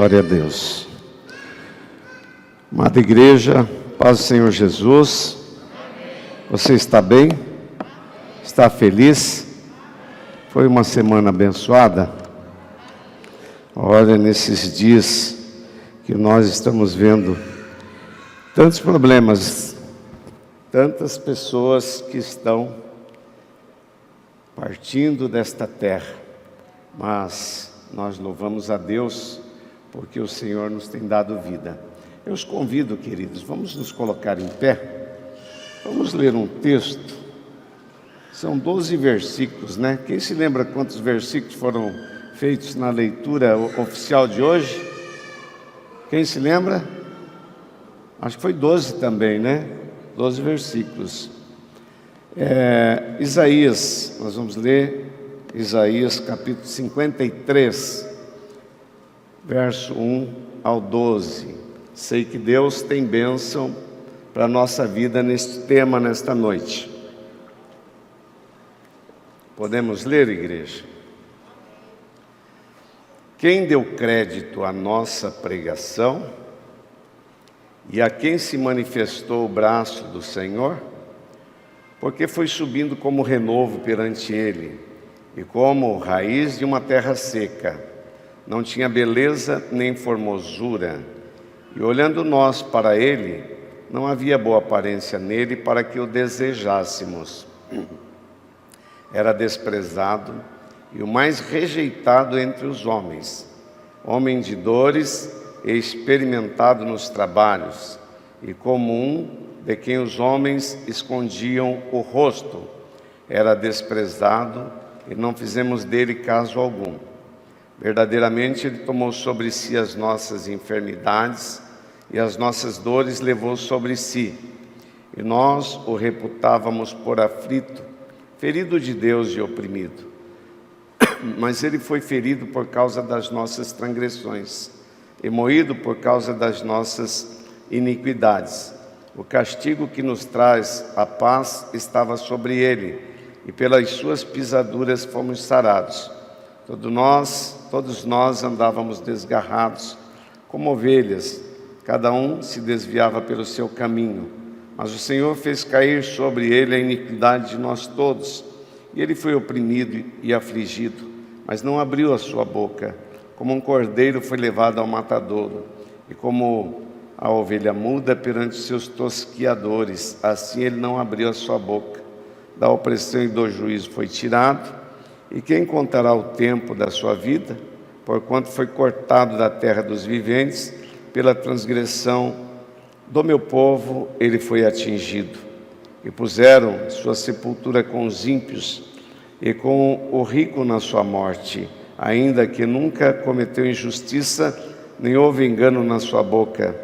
Glória a Deus. Amada igreja, paz do Senhor Jesus. Você está bem? Está feliz? Foi uma semana abençoada? Olha, nesses dias que nós estamos vendo tantos problemas, tantas pessoas que estão partindo desta terra, mas nós louvamos a Deus porque o Senhor nos tem dado vida. Eu os convido, queridos, vamos nos colocar em pé, vamos ler um texto, são 12 versículos, né? Quem se lembra quantos versículos foram feitos na leitura oficial de hoje? Quem se lembra? Acho que foi 12 também, né? 12 versículos. Isaías, nós vamos ler Isaías capítulo 53, verso 1 ao 12. Sei que Deus tem bênção para a nossa vida neste tema, nesta noite. Podemos ler, igreja? Quem deu crédito à nossa pregação e a quem se manifestou o braço do Senhor? Porque foi subindo como renovo perante ele, e como raiz de uma terra seca, não tinha beleza nem formosura, e olhando nós para ele, não havia boa aparência nele para que o desejássemos. Era desprezado e o mais rejeitado entre os homens, homem de dores e experimentado nos trabalhos, e como um de quem os homens escondiam o rosto. Era desprezado e não fizemos dele caso algum. Verdadeiramente ele tomou sobre si as nossas enfermidades e as nossas dores levou sobre si. E nós o reputávamos por aflito, ferido de Deus e oprimido. Mas ele foi ferido por causa das nossas transgressões e moído por causa das nossas iniquidades. O castigo que nos traz a paz estava sobre ele, e pelas suas pisaduras fomos sarados. Todos nós andávamos desgarrados, como ovelhas, cada um se desviava pelo seu caminho. Mas o Senhor fez cair sobre ele a iniquidade de nós todos, e ele foi oprimido e afligido, mas não abriu a sua boca. Como um cordeiro foi levado ao matadouro, e como a ovelha muda perante seus tosquiadores, assim ele não abriu a sua boca. Da opressão e do juízo foi tirado, e quem contará o tempo da sua vida? Porquanto foi cortado da terra dos viventes, pela transgressão do meu povo ele foi atingido. E puseram sua sepultura com os ímpios, e com o rico na sua morte, ainda que nunca cometeu injustiça, nem houve engano na sua boca.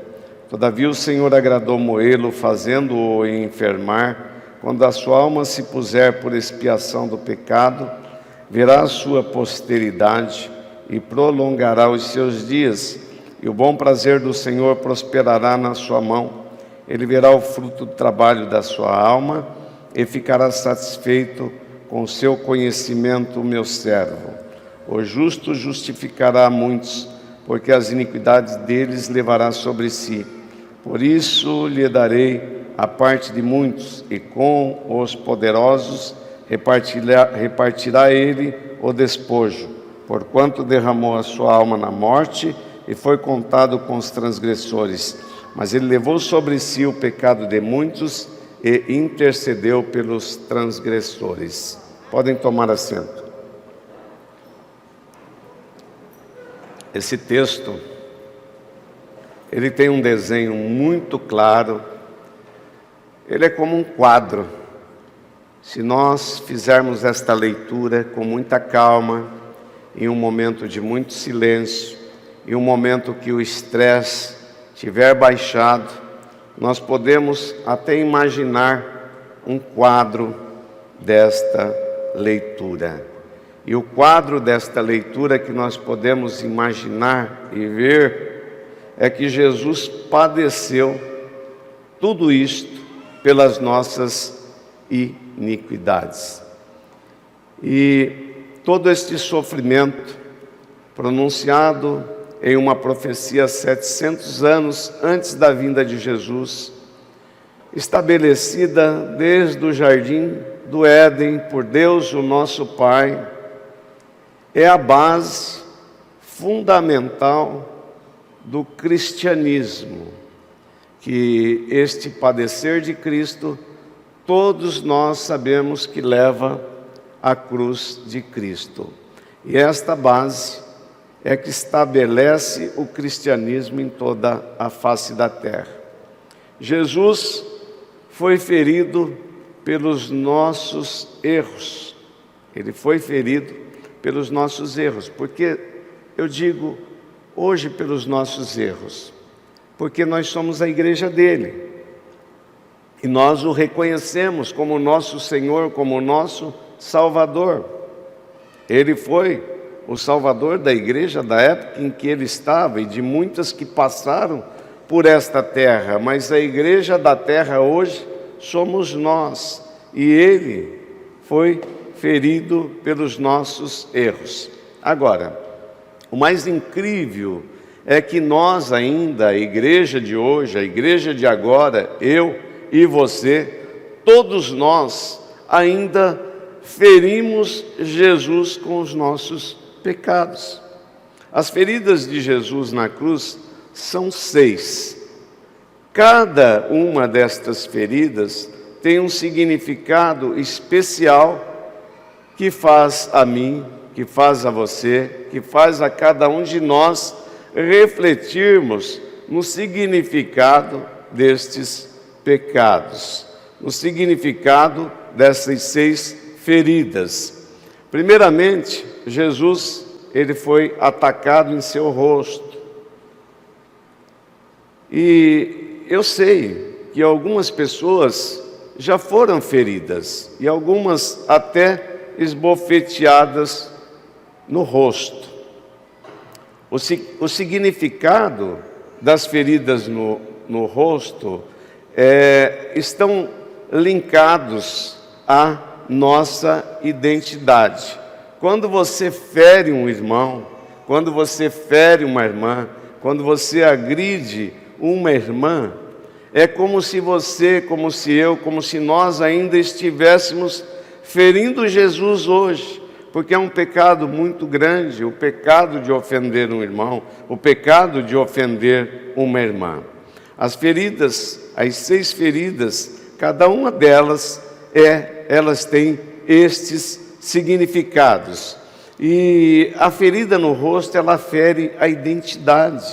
Todavia o Senhor agradou moê-lo, fazendo-o enfermar. Quando a sua alma se puser por expiação do pecado, verá a sua posteridade e prolongará os seus dias, e o bom prazer do Senhor prosperará na sua mão. Ele verá o fruto do trabalho da sua alma e ficará satisfeito com o seu conhecimento, o meu servo. O justo justificará a muitos, porque as iniquidades deles levará sobre si. Por isso lhe darei a parte de muitos, e com os poderosos repartirá ele o despojo, porquanto derramou a sua alma na morte e foi contado com os transgressores. Mas ele levou sobre si o pecado de muitos e intercedeu pelos transgressores. Podem tomar assento. Esse texto, ele tem um desenho muito claro, ele é como um quadro. Se nós fizermos esta leitura com muita calma, em um momento de muito silêncio, em um momento que o estresse tiver baixado, nós podemos até imaginar um quadro desta leitura. E o quadro desta leitura que nós podemos imaginar e ver é que Jesus padeceu tudo isto pelas nossas iniquidades. E todo este sofrimento pronunciado em uma profecia 700 anos antes da vinda de Jesus, estabelecida desde o jardim do Éden por Deus, o nosso Pai, é a base fundamental do cristianismo, que este padecer de Cristo, todos nós sabemos que leva à cruz de Cristo. E esta base é que estabelece o cristianismo em toda a face da terra. Jesus foi ferido pelos nossos erros. Ele foi ferido pelos nossos erros. Porque eu digo hoje pelos nossos erros? Porque nós somos a igreja dele. E nós o reconhecemos como nosso Senhor, como nosso Salvador. Ele foi o Salvador da igreja da época em que ele estava e de muitas que passaram por esta terra. Mas a igreja da terra hoje somos nós. E ele foi ferido pelos nossos erros. Agora, o mais incrível é que nós ainda, a igreja de hoje, a igreja de agora, eu e você, todos nós ainda ferimos Jesus com os nossos pecados. As feridas de Jesus na cruz são 6. Cada uma destas feridas tem um significado especial que faz a mim, que faz a você, que faz a cada um de nós refletirmos no significado destes pecados, no significado dessas 6 feridas. Primeiramente, Jesus, ele foi atacado em seu rosto. E eu sei que algumas pessoas já foram feridas e algumas até esbofeteadas no rosto. O significado das feridas no rosto estão linkados à nossa identidade. Quando você fere um irmão, quando você fere uma irmã, quando você agride uma irmã, é como se você, como se eu, como se nós ainda estivéssemos ferindo Jesus hoje, porque é um pecado muito grande, o pecado de ofender um irmão, o pecado de ofender uma irmã. As feridas, as 6 feridas, cada uma delas elas têm estes significados. E a ferida no rosto, ela fere a identidade,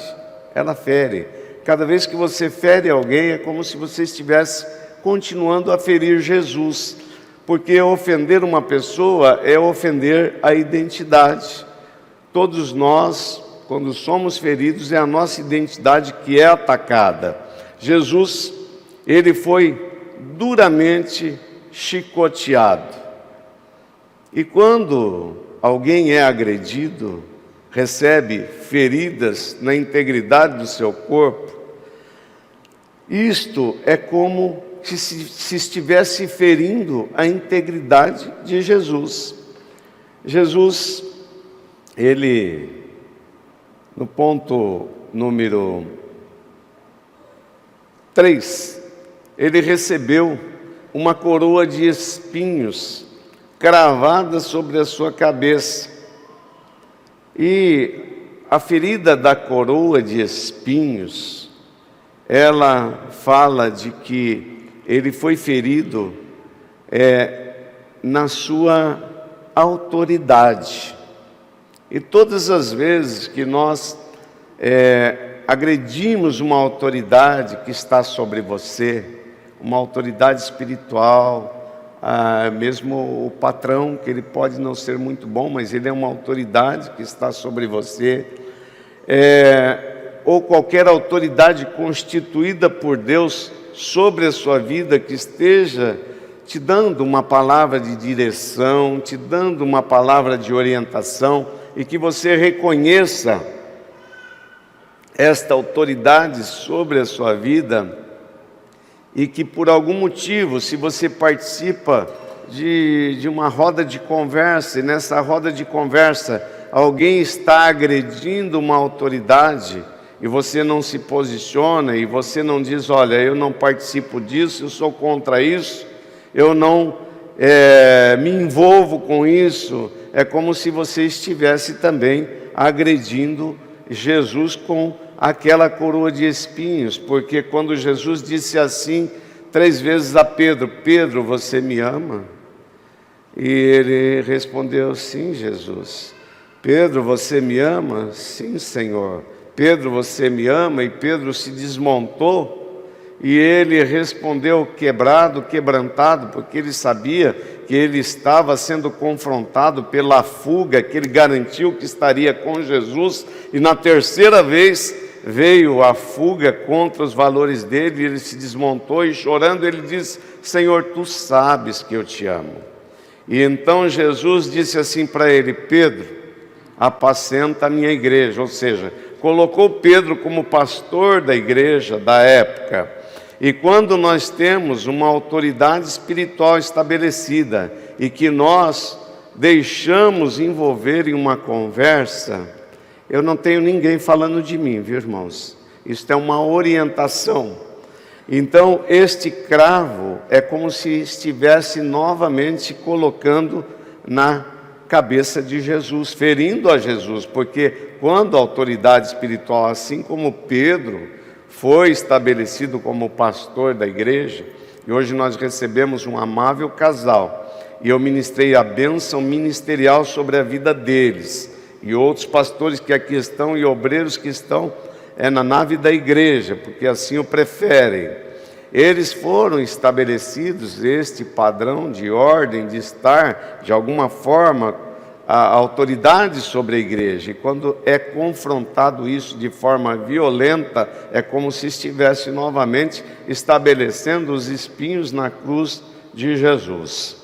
ela fere. Cada vez que você fere alguém, é como se você estivesse continuando a ferir Jesus, porque ofender uma pessoa é ofender a identidade. Todos nós, quando somos feridos, é a nossa identidade que é atacada. Jesus, ele foi duramente chicoteado. E quando alguém é agredido, recebe feridas na integridade do seu corpo, isto é como se estivesse ferindo a integridade de Jesus. Jesus, ele, no ponto número 3, ele recebeu uma coroa de espinhos cravada sobre a sua cabeça. E a ferida da coroa de espinhos, ela fala de que ele foi ferido na sua autoridade. E todas as vezes que nós agredimos uma autoridade que está sobre você, uma autoridade espiritual, mesmo o patrão, que ele pode não ser muito bom, mas ele é uma autoridade que está sobre você, ou qualquer autoridade constituída por Deus sobre a sua vida, que esteja te dando uma palavra de direção, te dando uma palavra de orientação, e que você reconheça esta autoridade sobre a sua vida, e que por algum motivo, se você participa de uma roda de conversa, e nessa roda de conversa alguém está agredindo uma autoridade e você não se posiciona e você não diz, olha, eu não participo disso, eu sou contra isso, eu não me envolvo com isso, é como se você estivesse também agredindo Jesus com aquela coroa de espinhos, porque quando Jesus disse assim 3 vezes a Pedro, Pedro, você me ama? E ele respondeu, sim, Jesus. Pedro, você me ama? Sim, Senhor. Pedro, você me ama? E Pedro se desmontou e ele respondeu quebrado, quebrantado, porque ele sabia que ele estava sendo confrontado pela fuga que ele garantiu que estaria com Jesus, e na 3ª vez veio a fuga contra os valores dele, e ele se desmontou e chorando ele disse, Senhor, tu sabes que eu te amo. E então Jesus disse assim para ele, Pedro, apacenta a minha igreja, ou seja, colocou Pedro como pastor da igreja da época. E quando nós temos uma autoridade espiritual estabelecida e que nós deixamos envolver em uma conversa, eu não tenho ninguém falando de mim, viu, irmãos? Isso é uma orientação. Então, este cravo é como se estivesse novamente colocando na cabeça de Jesus, ferindo a Jesus, porque quando a autoridade espiritual, assim como Pedro, foi estabelecido como pastor da igreja, e hoje nós recebemos um amável casal, e eu ministrei a bênção ministerial sobre a vida deles, e outros pastores que aqui estão, e obreiros que estão na nave da igreja, porque assim o preferem. Eles foram estabelecidos, este padrão de ordem, de estar, de alguma forma, a autoridade sobre a igreja, e quando é confrontado isso de forma violenta, é como se estivesse novamente estabelecendo os espinhos na cruz de Jesus.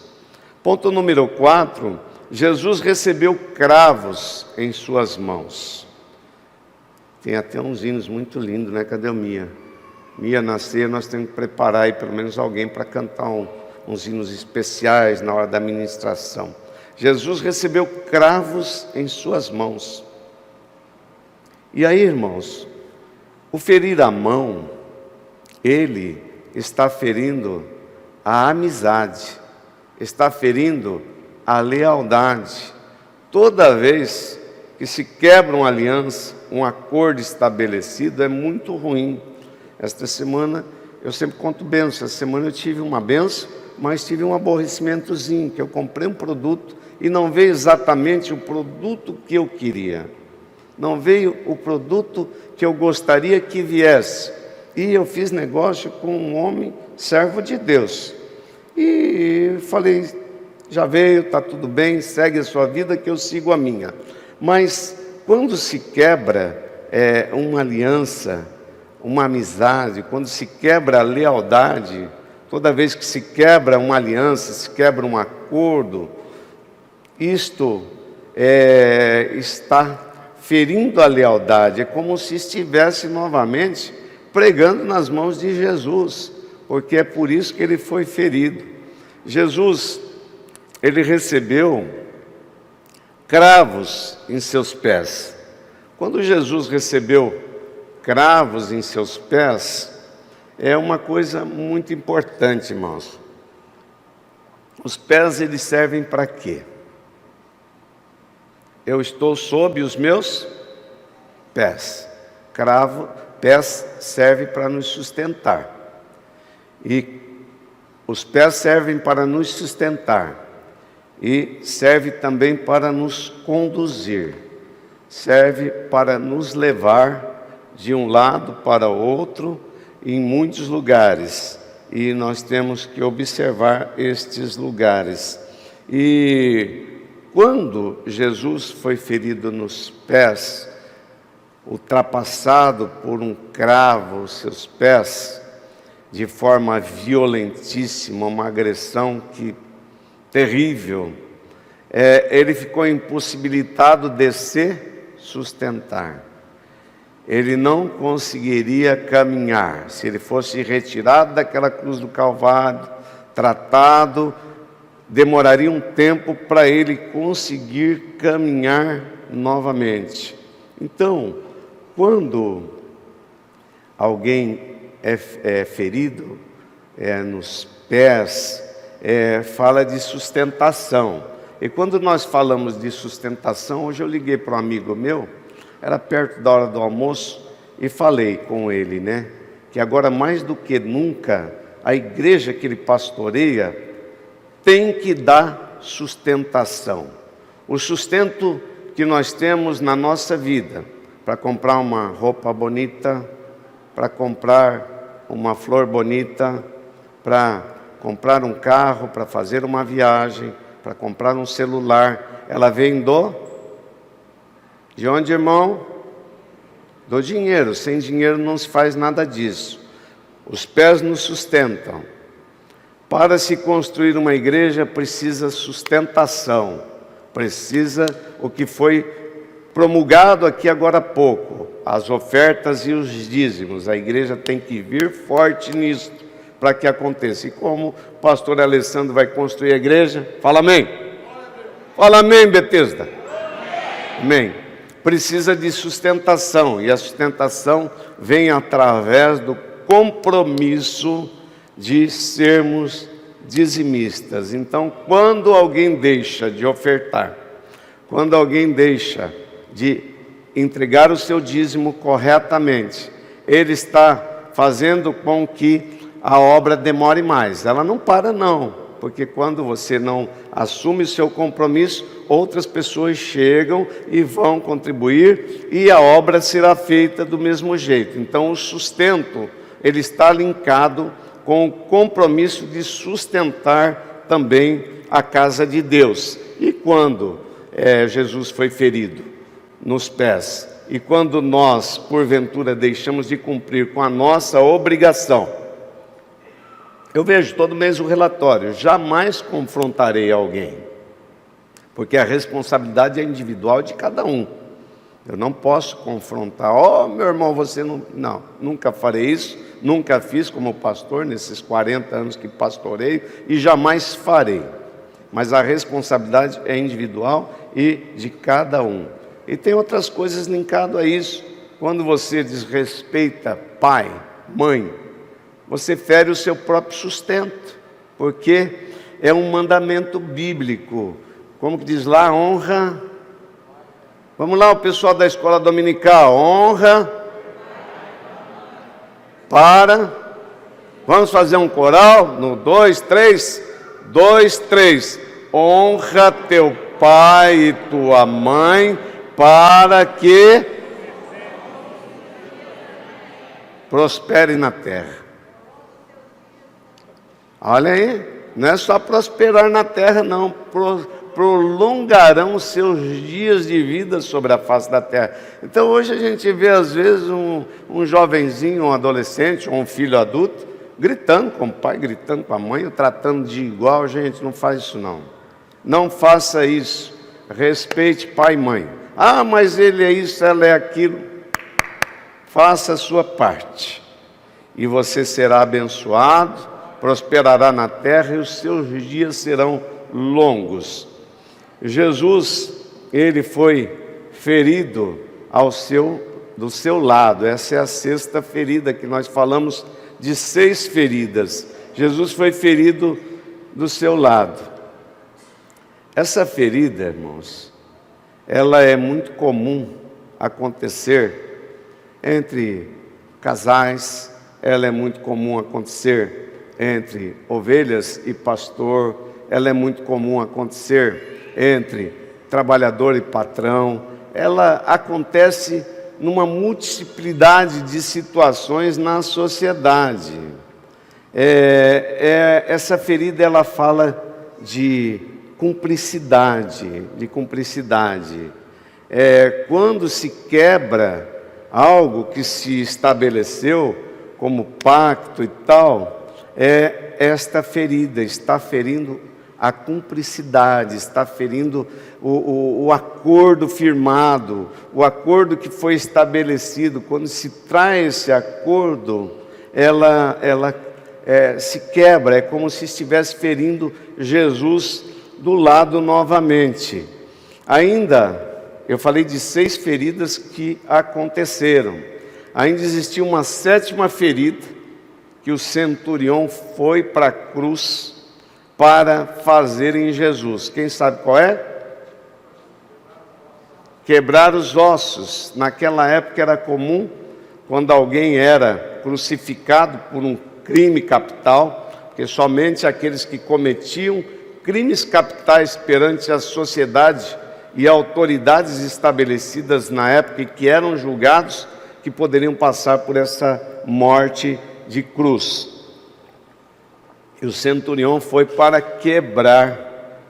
Ponto número 4, Jesus recebeu cravos em suas mãos. Tem até uns hinos muito lindos, né? Cadê o Mia? Mia nascer, nós temos que preparar aí pelo menos alguém para cantar uns hinos especiais na hora da ministração. Jesus recebeu cravos em suas mãos. E aí, irmãos, o ferir a mão, ele está ferindo a amizade, está ferindo a lealdade. Toda vez que se quebra uma aliança, um acordo estabelecido, é muito ruim. Esta semana, eu sempre conto bênção. Essa semana eu tive uma bênção, mas tive um aborrecimentozinho, que eu comprei um produto e não veio exatamente o produto que eu queria. Não veio o produto que eu gostaria que viesse. E eu fiz negócio com um homem, servo de Deus. E falei, já veio, está tudo bem, segue a sua vida que eu sigo a minha. Mas quando se quebra uma aliança, uma amizade, quando se quebra a lealdade, toda vez que se quebra uma aliança, se quebra um acordo, isto está ferindo a lealdade, é como se estivesse novamente pregando nas mãos de Jesus, porque é por isso que ele foi ferido. Jesus, ele recebeu cravos em seus pés. Quando Jesus recebeu cravos em seus pés, é uma coisa muito importante, irmãos. Os pés, eles servem para quê? Eu estou sob os meus pés. Pés serve para nos sustentar. E os pés servem para nos sustentar. E serve também para nos conduzir. Serve para nos levar de um lado para o outro em muitos lugares. E nós temos que observar estes lugares. E quando Jesus foi ferido nos pés, ultrapassado por um cravo os seus pés, de forma violentíssima, uma agressão terrível, ele ficou impossibilitado de se sustentar. Ele não conseguiria caminhar. Se ele fosse retirado daquela cruz do Calvário, tratado, demoraria um tempo para ele conseguir caminhar novamente. Então, quando alguém é ferido nos pés, fala de sustentação. E quando nós falamos de sustentação, hoje eu liguei para um amigo meu, era perto da hora do almoço, e falei com ele, que agora mais do que nunca, a igreja que ele pastoreia tem que dar sustentação. O sustento que nós temos na nossa vida, para comprar uma roupa bonita, para comprar uma flor bonita, para comprar um carro, para fazer uma viagem, para comprar um celular, ela vem de onde, irmão? Do dinheiro. Sem dinheiro não se faz nada disso. Os pés nos sustentam. Para se construir uma igreja precisa sustentação, precisa o que foi promulgado aqui agora há pouco, as ofertas e os dízimos. A igreja tem que vir forte nisso para que aconteça. E como o pastor Alessandro vai construir a igreja? Fala amém. Fala amém, Betesda. Amém. Precisa de sustentação, e a sustentação vem através do compromisso de sermos dizimistas. Então, quando alguém deixa de ofertar, quando alguém deixa de entregar o seu dízimo corretamente, ele está fazendo com que a obra demore mais. Ela não para não, porque quando você não assume o seu compromisso, outras pessoas chegam e vão contribuir e a obra será feita do mesmo jeito. Então o sustento, ele está linkado com o compromisso de sustentar também a casa de Deus. E quando Jesus foi ferido nos pés, e quando nós, porventura, deixamos de cumprir com a nossa obrigação, eu vejo todo mês o relatório, jamais confrontarei alguém, porque a responsabilidade é individual de cada um. Eu não posso confrontar, meu irmão, você não, nunca farei isso, nunca fiz como pastor, nesses 40 anos que pastoreio, e jamais farei. Mas a responsabilidade é individual e de cada um. E tem outras coisas linkadas a isso. Quando você desrespeita pai, mãe, você fere o seu próprio sustento, porque é um mandamento bíblico. Como que diz lá? Honra. Vamos lá, o pessoal da escola dominical. Honra para. Vamos fazer um coral? No 2, 3. 2, 3. Honra teu pai e tua mãe, para que prospere na terra. Olha aí, não é só prosperar na terra, não. Prolongarão os seus dias de vida sobre a face da terra. Então hoje a gente vê às vezes um jovenzinho, um adolescente, ou um filho adulto, gritando com o pai, gritando com a mãe, tratando de igual. Gente, não faz isso não. Não faça isso. Respeite pai e mãe. Mas ele é isso, ela é aquilo. Faça a sua parte. E você será abençoado, prosperará na terra e os seus dias serão longos. Jesus, ele foi ferido do seu lado. Essa é a sexta ferida, que nós falamos de 6 feridas. Jesus foi ferido do seu lado. Essa ferida, irmãos, ela é muito comum acontecer entre casais, ela é muito comum acontecer entre ovelhas e pastor, ela é muito comum acontecer entre trabalhador e patrão, ela acontece numa multiplicidade de situações na sociedade. Essa ferida, ela fala de cumplicidade, quando se quebra algo que se estabeleceu como pacto e tal, esta ferida está ferindo a cumplicidade, está ferindo o acordo firmado, o acordo que foi estabelecido. Quando se traz esse acordo, ela se quebra, é como se estivesse ferindo Jesus do lado novamente. Ainda Eu falei de 6 feridas que aconteceram. Ainda existia uma 7ª ferida, que o centurião foi para a cruz para fazer em Jesus. Quem sabe qual é? Quebrar os ossos. Naquela época era comum, quando alguém era crucificado por um crime capital, porque somente aqueles que cometiam crimes capitais perante a sociedade e autoridades estabelecidas na época e que eram julgados, que poderiam passar por essa morte de cruz. E o centurião foi para quebrar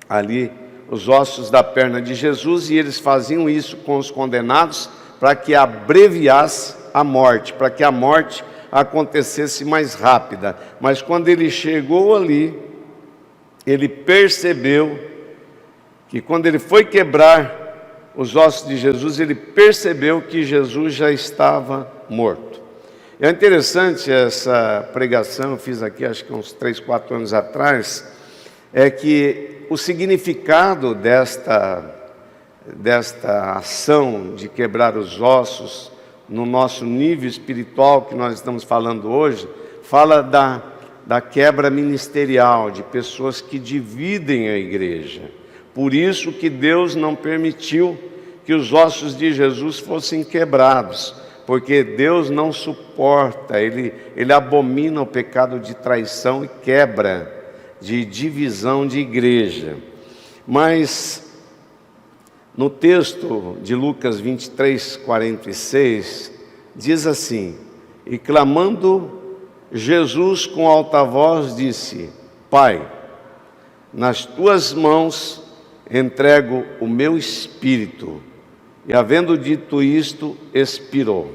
ali os ossos da perna de Jesus, e eles faziam isso com os condenados para que abreviasse a morte, para que a morte acontecesse mais rápida. Mas quando ele chegou ali, ele percebeu que quando ele foi quebrar os ossos de Jesus, ele percebeu que Jesus já estava morto. É interessante essa pregação, eu fiz aqui acho que uns 3, 4 anos atrás, é que o significado desta ação de quebrar os ossos no nosso nível espiritual que nós estamos falando hoje, fala da quebra ministerial, de pessoas que dividem a igreja. Por isso que Deus não permitiu que os ossos de Jesus fossem quebrados, porque Deus não suporta, Ele abomina o pecado de traição e quebra, de divisão de igreja. Mas no texto de Lucas 23, 46, diz assim: e clamando Jesus com alta voz disse: Pai, nas tuas mãos entrego o meu espírito. E havendo dito isto, expirou.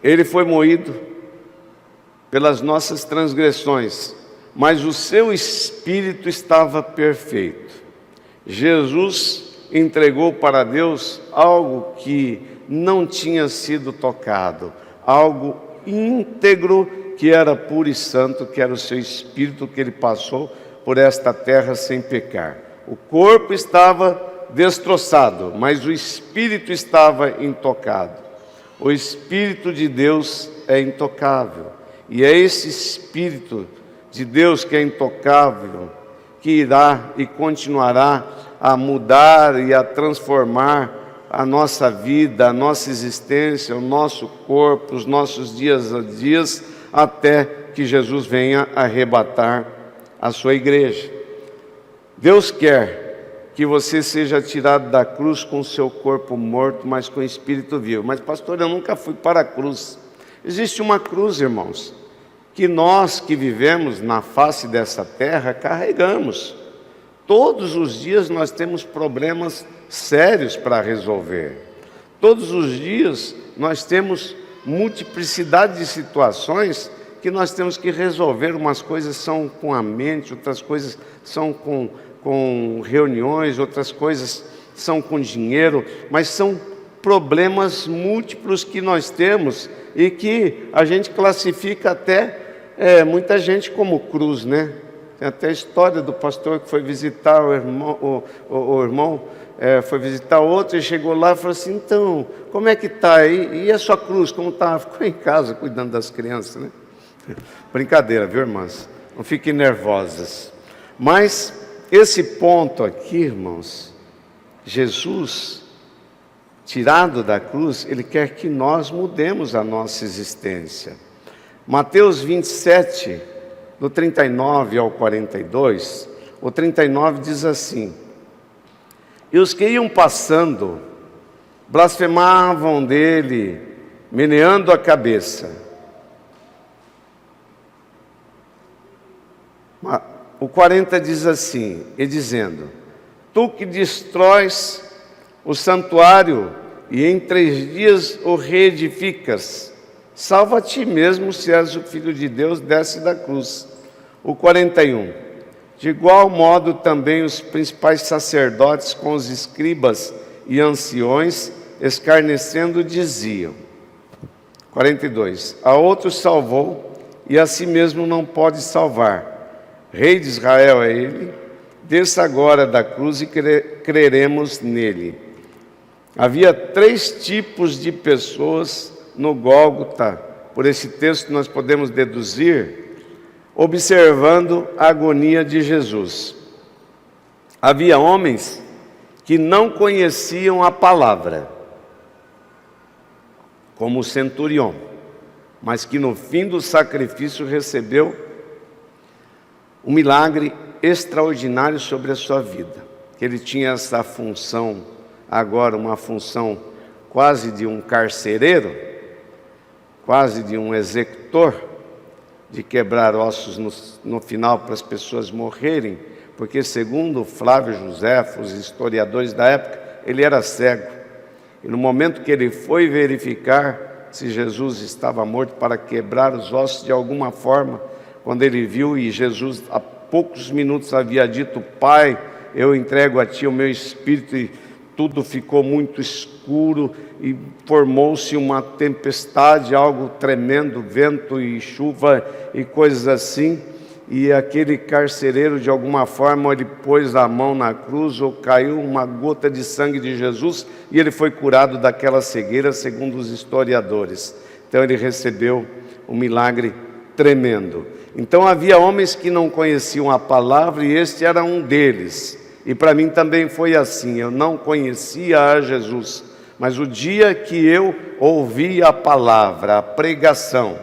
Ele foi moído pelas nossas transgressões, mas o seu espírito estava perfeito. Jesus entregou para Deus algo que não tinha sido tocado, algo íntegro, que era puro e santo, que era o seu espírito, que ele passou por esta terra sem pecar. O corpo estava destroçado, mas o espírito estava intocado. O Espírito de Deus é intocável, e é esse Espírito de Deus que é intocável, que irá e continuará a mudar e a transformar a nossa vida, a nossa existência, o nosso corpo, os nossos dias a dias, até que Jesus venha arrebatar a sua igreja. Deus quer que você seja tirado da cruz com o seu corpo morto, mas com o espírito vivo. Mas pastor, eu nunca fui para a cruz. Existe uma cruz, irmãos, que nós que vivemos na face dessa terra carregamos. Todos os dias nós temos problemas sérios para resolver. Todos os dias nós temos multiplicidade de situações que nós temos que resolver. Umas coisas são com a mente, outras coisas são com reuniões, outras coisas são com dinheiro, mas são problemas múltiplos que nós temos e que a gente classifica até muita gente como cruz, né? Tem até a história do pastor que foi visitar o irmão, foi visitar outro e chegou lá e falou assim: então, como é que está aí? E a sua cruz, como está? Ficou em casa cuidando das crianças, né? Brincadeira, viu, irmãs? Não fiquem nervosas. Mas esse ponto aqui, irmãos, Jesus, tirado da cruz, Ele quer que nós mudemos a nossa existência. Mateus 27, do 39 ao 42, o 39 diz assim: e os que iam passando, blasfemavam dele, meneando a cabeça. O 40 diz assim, e dizendo: tu que destróis o santuário e em 3 dias o reedificas, salva a ti mesmo, se és o Filho de Deus, desce da cruz. O 41, de igual modo também os principais sacerdotes com os escribas e anciões, escarnecendo, diziam. 42, a outros salvou e a si mesmo não pode salvar. Rei de Israel é ele, desça agora da cruz e creremos nele. Havia 3 tipos de pessoas no Gólgota. Por esse texto nós podemos deduzir, observando a agonia de Jesus. Havia homens que não conheciam a palavra, como o centurião, mas que no fim do sacrifício recebeu um milagre extraordinário sobre a sua vida. Ele tinha essa função, agora uma função quase de um carcereiro, quase de um executor, de quebrar ossos no final para as pessoas morrerem, porque segundo Flávio Josefo, os historiadores da época, ele era cego. E no momento que ele foi verificar se Jesus estava morto para quebrar os ossos de alguma forma, quando ele viu e Jesus há poucos minutos havia dito: Pai, eu entrego a Ti o meu espírito, e tudo ficou muito escuro e formou-se uma tempestade, algo tremendo, vento e chuva e coisas assim. E aquele carcereiro, de alguma forma, ele pôs a mão na cruz, ou caiu uma gota de sangue de Jesus, e ele foi curado daquela cegueira, segundo os historiadores. Então ele recebeu um milagre tremendo. Então havia homens que não conheciam a palavra, e este era um deles. E para mim também foi assim, eu não conhecia a Jesus, mas o dia que eu ouvi a palavra, a pregação,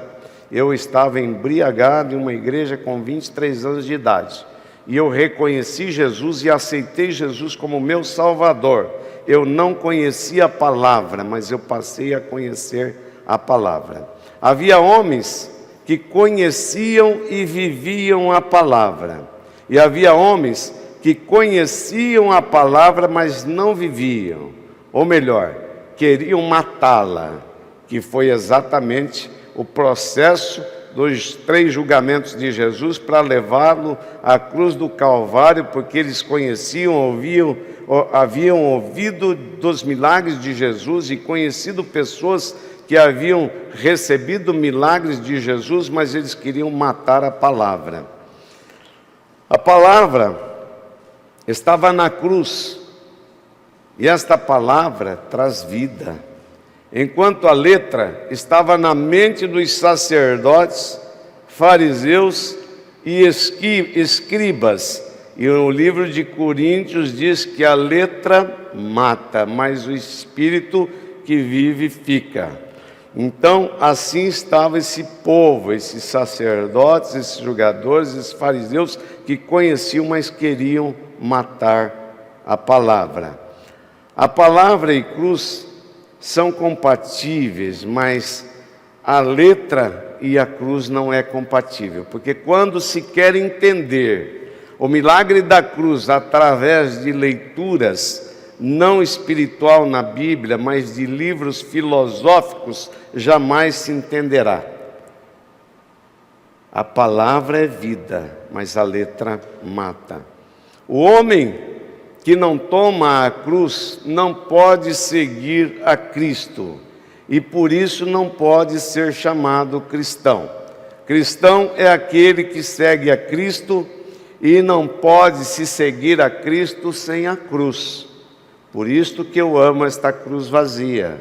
eu estava embriagado em uma igreja com 23 anos de idade, e eu reconheci Jesus e aceitei Jesus como meu Salvador. Eu não conhecia a palavra, mas eu passei a conhecer a palavra. Havia homens que conheciam e viviam a palavra, e havia homens que conheciam a palavra, mas não viviam, ou melhor, queriam matá-la, que foi exatamente o processo dos 3 julgamentos de Jesus para levá-lo à cruz do Calvário, porque eles conheciam, haviam ouvido dos milagres de Jesus e conhecido pessoas que haviam recebido milagres de Jesus, mas eles queriam matar a palavra. A palavra estava na cruz, e esta palavra traz vida. Enquanto a letra estava na mente dos sacerdotes, fariseus e escribas. E o livro de Coríntios diz que a letra mata, mas o espírito que vivifica. Então, assim estava esse povo, esses sacerdotes, esses julgadores, esses fariseus, que conheciam, mas queriam matar a palavra. A palavra e cruz são compatíveis, mas a letra e a cruz não é compatível, porque quando se quer entender o milagre da cruz através de leituras não espiritual na Bíblia, mas de livros filosóficos, jamais se entenderá. A palavra é vida, mas a letra mata. O homem que não toma a cruz não pode seguir a Cristo, e por isso não pode ser chamado cristão. Cristão é aquele que segue a Cristo, e não pode se seguir a Cristo sem a cruz. Por isso que eu amo esta cruz vazia.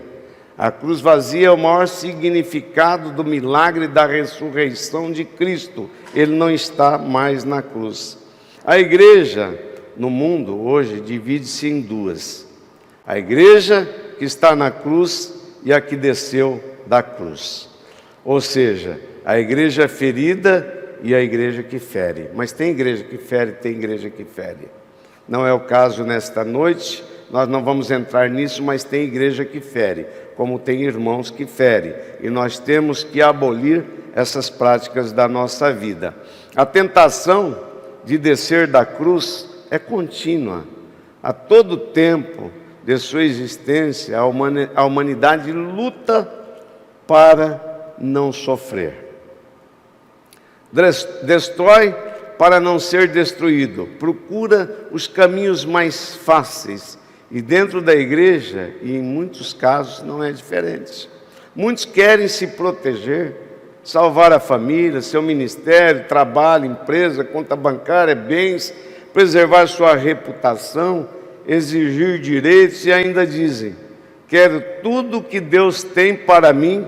A cruz vazia é o maior significado do milagre da ressurreição de Cristo. Ele não está mais na cruz. A igreja no mundo hoje divide-se em 2. A igreja que está na cruz e a que desceu da cruz. Ou seja, a igreja ferida e a igreja que fere. Mas tem igreja que fere, tem igreja que fere. Não é o caso nesta noite, nós não vamos entrar nisso, mas tem igreja que fere, como tem irmãos que ferem. E nós temos que abolir essas práticas da nossa vida. A tentação de descer da cruz é contínua. A todo tempo de sua existência, a humanidade luta para não sofrer. Destrói para não ser destruído. Procura os caminhos mais fáceis. E dentro da igreja, e em muitos casos, não é diferente. Muitos querem se proteger, salvar a família, seu ministério, trabalho, empresa, conta bancária, bens, preservar sua reputação, exigir direitos e ainda dizem: quero tudo que Deus tem para mim,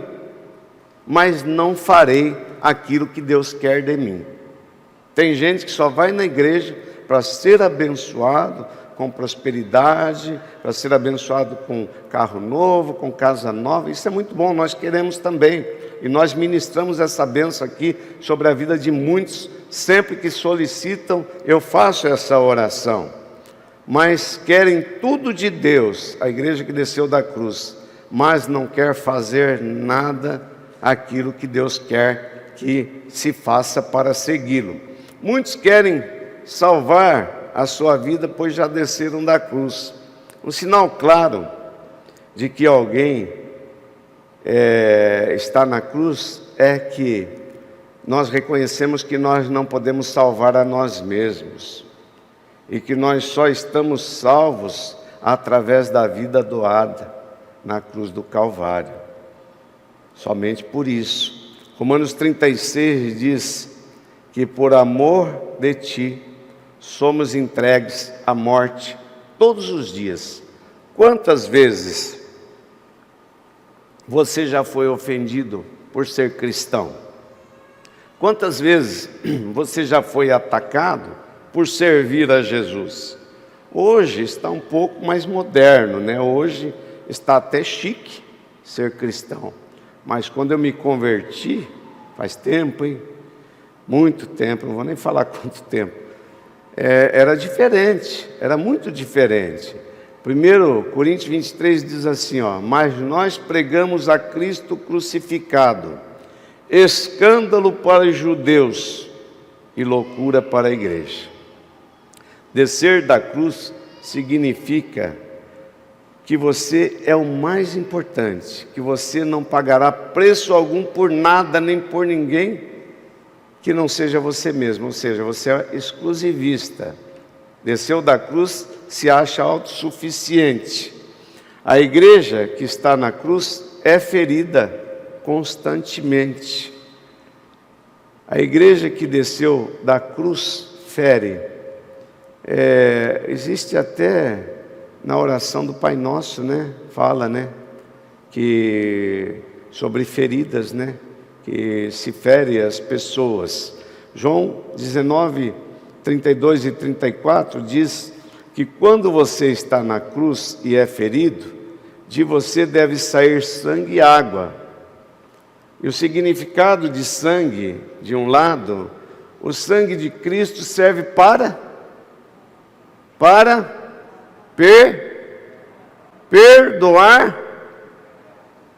mas não farei aquilo que Deus quer de mim. Tem gente que só vai na igreja para ser abençoado com prosperidade, para ser abençoado com carro novo, com casa nova. Isso é muito bom, nós queremos também. E nós ministramos essa bênção aqui sobre a vida de muitos. Sempre que solicitam, eu faço essa oração. Mas querem tudo de Deus, a igreja que desceu da cruz, mas não quer fazer nada aquilo que Deus quer que se faça para segui-lo. Muitos querem salvar a sua vida, pois já desceram da cruz. Um sinal claro de que alguém está na cruz é que nós reconhecemos que nós não podemos salvar a nós mesmos e que nós só estamos salvos através da vida doada na cruz do Calvário. Somente por isso. Romanos 36 diz que por amor de ti somos entregues à morte todos os dias. Quantas vezes você já foi ofendido por ser cristão? Quantas vezes você já foi atacado por servir a Jesus? Hoje está um pouco mais moderno, né? Hoje está até chique ser cristão. Mas quando eu me converti, faz tempo, hein? Muito tempo, não vou nem falar quanto tempo. Era diferente, era muito diferente. 1 Coríntios 23 diz assim, mas nós pregamos a Cristo crucificado, escândalo para os judeus e loucura para a igreja. Descer da cruz significa que você é o mais importante, que você não pagará preço algum por nada nem por ninguém que não seja você mesmo, ou seja, você é exclusivista. Desceu da cruz, se acha autossuficiente. A igreja que está na cruz é ferida constantemente. A igreja que desceu da cruz fere. Existe até na oração do Pai Nosso, né? Fala, né? Que sobre feridas, né? Que se fere as pessoas. João 19, 32 e 34 diz que quando você está na cruz e é ferido, de você deve sair sangue e água. E o significado de sangue, de um lado, o sangue de Cristo serve para perdoar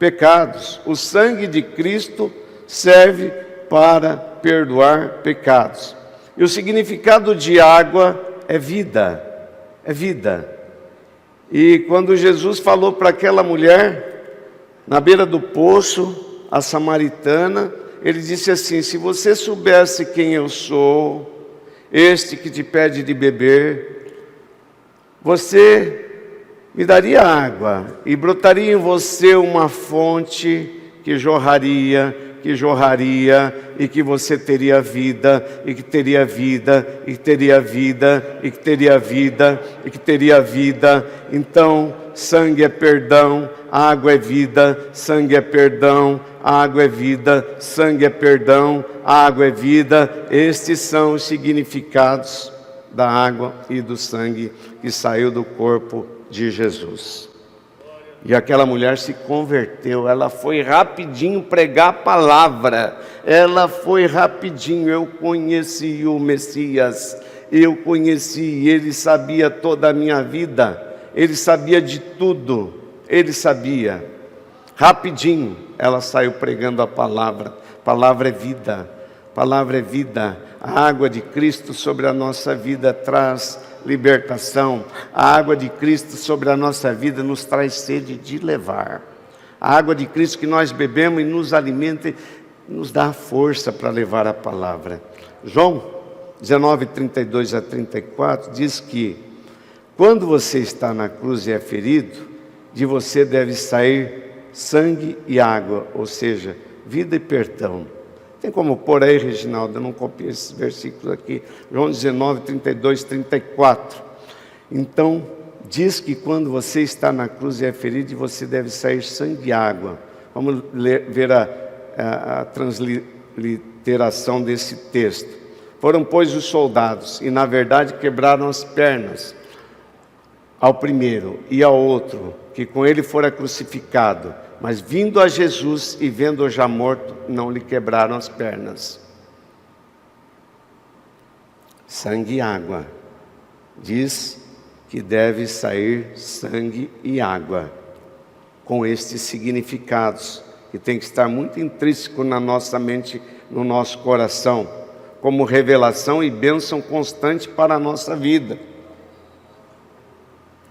pecados. O sangue de Cristo serve para perdoar pecados. E o significado de água é vida, é vida. E quando Jesus falou para aquela mulher, na beira do poço, a samaritana, ele disse assim: se você soubesse quem eu sou, este que te pede de beber, você me daria água, e brotaria em você uma fonte que jorraria, e que você teria vida, e que teria vida, e que teria vida, e que teria vida, e que teria vida. Então, sangue é perdão, água é vida, sangue é perdão, água é vida, sangue é perdão, água é vida. Estes são os significados da água e do sangue que saiu do corpo de Jesus. E aquela mulher se converteu, ela foi rapidinho pregar a palavra, ela foi rapidinho. Eu conheci o Messias, eu conheci, ele sabia toda a minha vida, ele sabia de tudo, ele sabia. Rapidinho ela saiu pregando a palavra. Palavra é vida, palavra é vida. A água de Cristo sobre a nossa vida traz libertação. A água de Cristo sobre a nossa vida nos traz sede de levar. A água de Cristo que nós bebemos e nos alimenta, nos dá força para levar a palavra. João 19, 32 a 34 diz que quando você está na cruz e é ferido, de você deve sair sangue e água, ou seja, vida e perdão. Tem como pôr aí, Reginaldo? Eu não copiei esses versículos aqui. João 19, 32, 34. Então, diz que quando você está na cruz e é ferido, você deve sair sangue e água. Vamos ver a transliteração desse texto. Foram, pois, os soldados, e na verdade quebraram as pernas ao primeiro e ao outro, que com ele fora crucificado. Mas vindo a Jesus e vendo-o já morto, não lhe quebraram as pernas. Sangue e água. Diz que deve sair sangue e água, com estes significados, que tem que estar muito intrínseco na nossa mente, no nosso coração, como revelação e bênção constante para a nossa vida.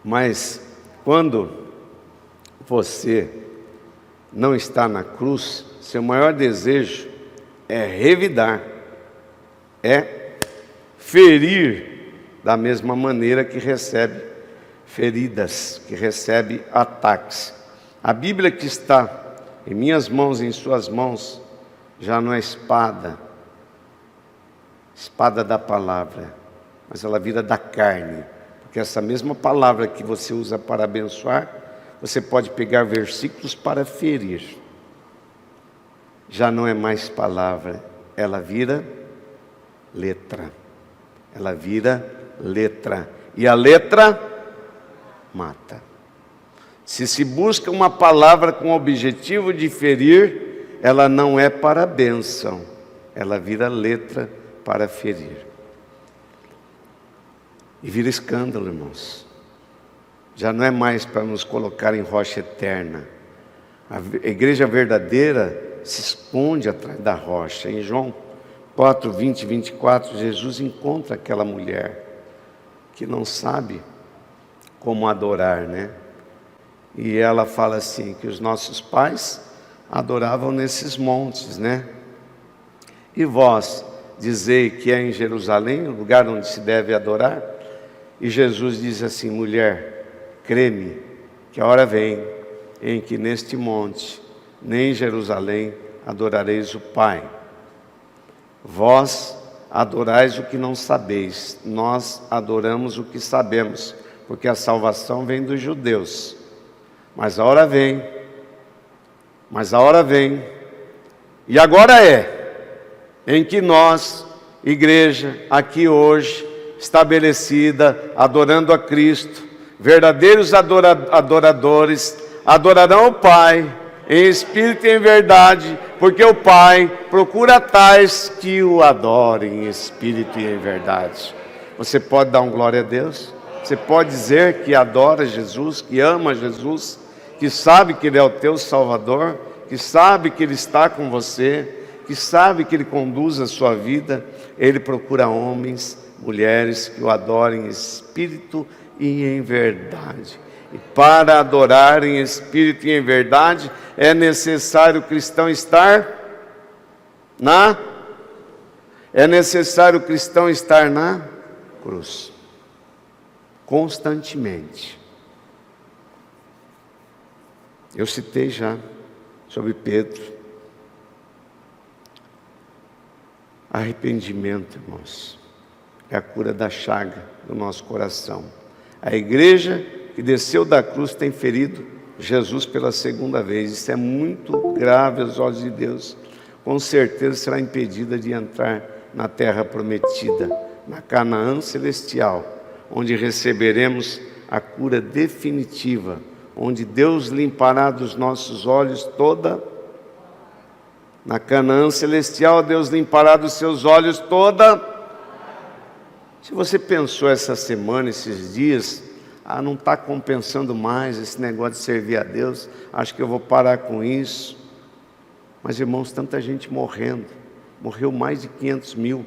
Mas quando você não está na cruz, seu maior desejo é revidar, é ferir da mesma maneira que recebe feridas, que recebe ataques. A Bíblia que está em minhas mãos e em suas mãos já não é espada da palavra, mas ela vira da carne, porque essa mesma palavra que você usa para abençoar, você pode pegar versículos para ferir. Já não é mais palavra, ela vira letra. Ela vira letra. E a letra mata. Se busca uma palavra com o objetivo de ferir, ela não é para a bênção. Ela vira letra para ferir. E vira escândalo, irmãos. Já não é mais para nos colocar em rocha eterna. A igreja verdadeira se esconde atrás da rocha. Em João 4, 20 e 24, Jesus encontra aquela mulher que não sabe como adorar, né? E ela fala assim, que os nossos pais adoravam nesses montes, né? E vós dizei que é em Jerusalém o lugar onde se deve adorar? E Jesus diz assim, mulher, crê-me, que a hora vem em que neste monte, nem em Jerusalém, adorareis o Pai. Vós adorais o que não sabeis, nós adoramos o que sabemos, porque a salvação vem dos judeus. Mas a hora vem, e agora em que nós, igreja, aqui hoje, estabelecida, adorando a Cristo, verdadeiros adoradores, adorarão o Pai, em espírito e em verdade, porque o Pai procura tais que o adorem em espírito e em verdade. Você pode dar um glória a Deus? Você pode dizer que adora Jesus, que ama Jesus, que sabe que Ele é o teu Salvador, que sabe que Ele está com você, que sabe que Ele conduz a sua vida. Ele procura homens, mulheres que o adorem em espírito e em verdade. E para adorar em espírito e em verdade, é necessário o cristão estar na cruz, constantemente. Eu citei já sobre Pedro. Arrependimento, irmãos, é a cura da chaga do nosso coração. A igreja que desceu da cruz tem ferido Jesus pela segunda vez. Isso é muito grave aos olhos de Deus. Com certeza será impedida de entrar na terra prometida, na Canaã celestial, onde receberemos a cura definitiva, onde Deus limpará dos nossos olhos toda. Na Canaã celestial, Deus limpará dos seus olhos toda. Se você pensou essa semana, esses dias, não está compensando mais esse negócio de servir a Deus, acho que eu vou parar com isso. Mas, irmãos, tanta gente morrendo, morreu mais de 500 mil,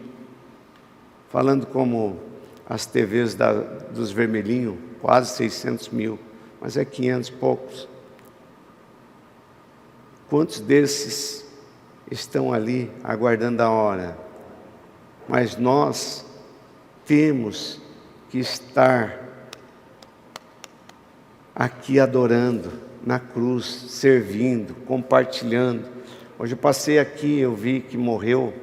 falando como as TVs dos vermelhinhos, quase 600 mil, mas é 500 e poucos. Quantos desses estão ali aguardando a hora? Mas nós temos que estar aqui adorando, na cruz, servindo, compartilhando. Hoje eu passei aqui, eu vi que morreu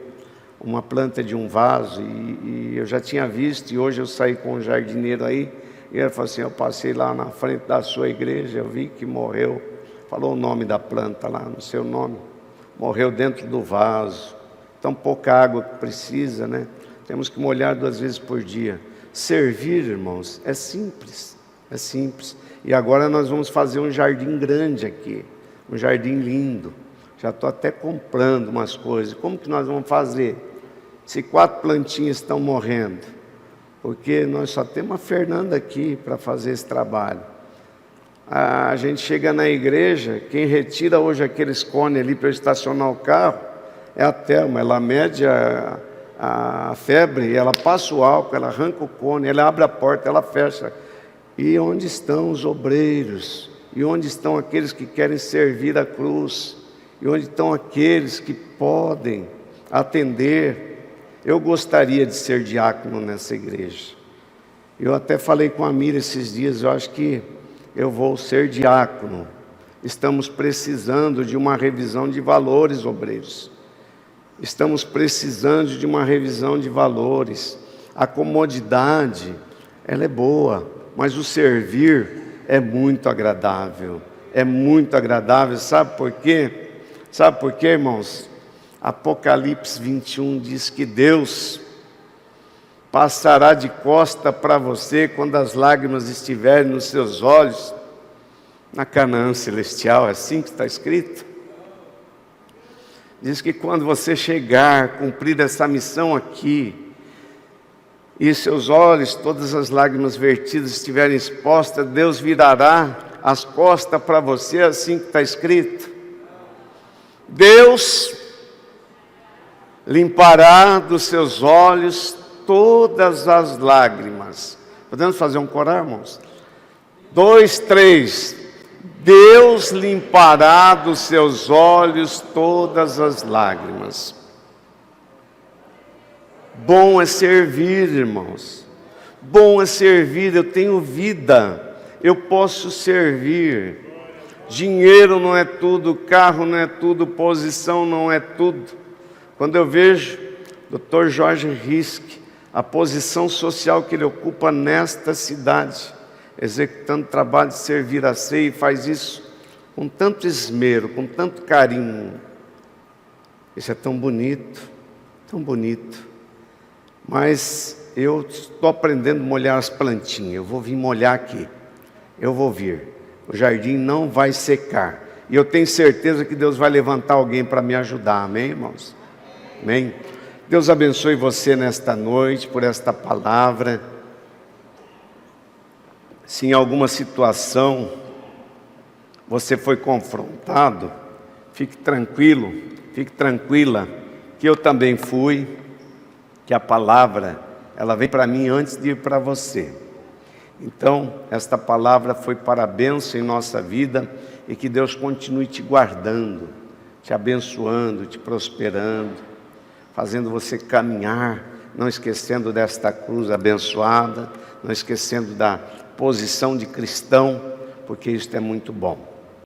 uma planta de um vaso, e eu já tinha visto, e hoje eu saí com um jardineiro aí, E ele falou assim: eu passei lá na frente da sua igreja, eu vi que morreu. Falou o nome da planta lá, no seu nome. Morreu dentro do vaso. Tão pouca água que precisa, né? Temos que molhar 2 vezes por dia. Servir, irmãos, é simples. É simples. E agora nós vamos fazer um jardim grande aqui. Um jardim lindo. Já estou até comprando umas coisas. Como que nós vamos fazer? Se 4 plantinhas estão morrendo. Porque nós só temos a Fernanda aqui para fazer esse trabalho. A gente chega na igreja, quem retira hoje aqueles cones ali para estacionar o carro é a Thelma. Ela mede a febre, ela passa o álcool, ela arranca o cone, ela abre a porta, ela fecha. E onde estão os obreiros? E onde estão aqueles que querem servir a cruz? E onde estão aqueles que podem atender? Eu gostaria de ser diácono nessa igreja. Eu até falei com a Mira esses dias, eu acho que eu vou ser diácono. Estamos precisando de uma revisão de valores, obreiros. Estamos precisando de uma revisão de valores. A comodidade, ela é boa, mas o servir é muito agradável. É muito agradável, sabe por quê? Sabe por quê, irmãos? Apocalipse 21 diz que Deus passará de costa para você quando as lágrimas estiverem nos seus olhos, na Canaã celestial, é assim que está escrito. Diz que quando você chegar, cumprir essa missão aqui, e seus olhos, todas as lágrimas vertidas estiverem expostas, Deus virará as costas para você, assim que está escrito. Deus limpará dos seus olhos todas as lágrimas. Podemos fazer um coral, irmãos? 2, 3. Deus limpará dos seus olhos todas as lágrimas. Bom é servir, irmãos. Bom é servir. Eu tenho vida, eu posso servir. Dinheiro não é tudo, carro não é tudo, posição não é tudo. Quando eu vejo Dr. Jorge Risch, a posição social que ele ocupa nesta cidade, executando trabalho de servir a ceia, e faz isso com tanto esmero, com tanto carinho. Isso é tão bonito, tão bonito. Mas eu estou aprendendo a molhar as plantinhas. Eu vou vir molhar aqui, eu vou vir. O jardim não vai secar. E eu tenho certeza que Deus vai levantar alguém para me ajudar, amém, irmãos? Amém? Deus abençoe você nesta noite, por esta palavra. Se em alguma situação você foi confrontado, fique tranquilo, fique tranquila, que eu também fui, que a palavra, ela vem para mim antes de ir para você. Então, esta palavra foi para a bênção em nossa vida, e que Deus continue te guardando, te abençoando, te prosperando, fazendo você caminhar, não esquecendo desta cruz abençoada, não esquecendo da posição de cristão, porque isso é muito bom.